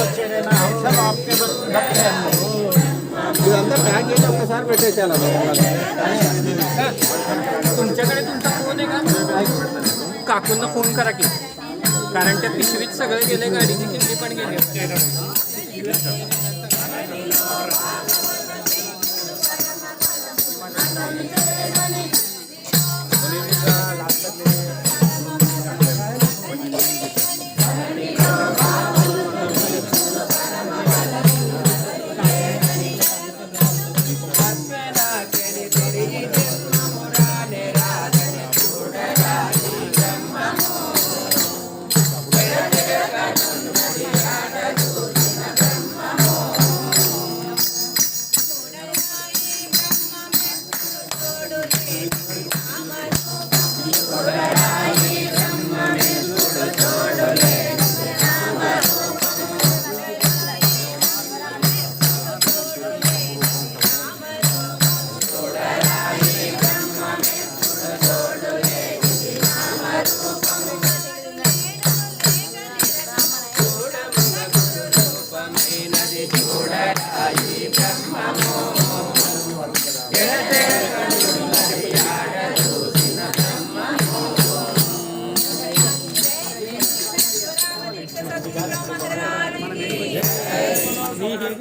बच्चे रहना हम सब आपके भक्त हैं। इదంతా ప్యాక్ చేసి ఒక్కసారి పెట్టేసేయాలి तुमच्याकडे तुमचा फोन आहे का? काकूंना फोन करा की, कारण त्या पिशवीत सगळं गेले, गाडीची किल्ली पण गेली.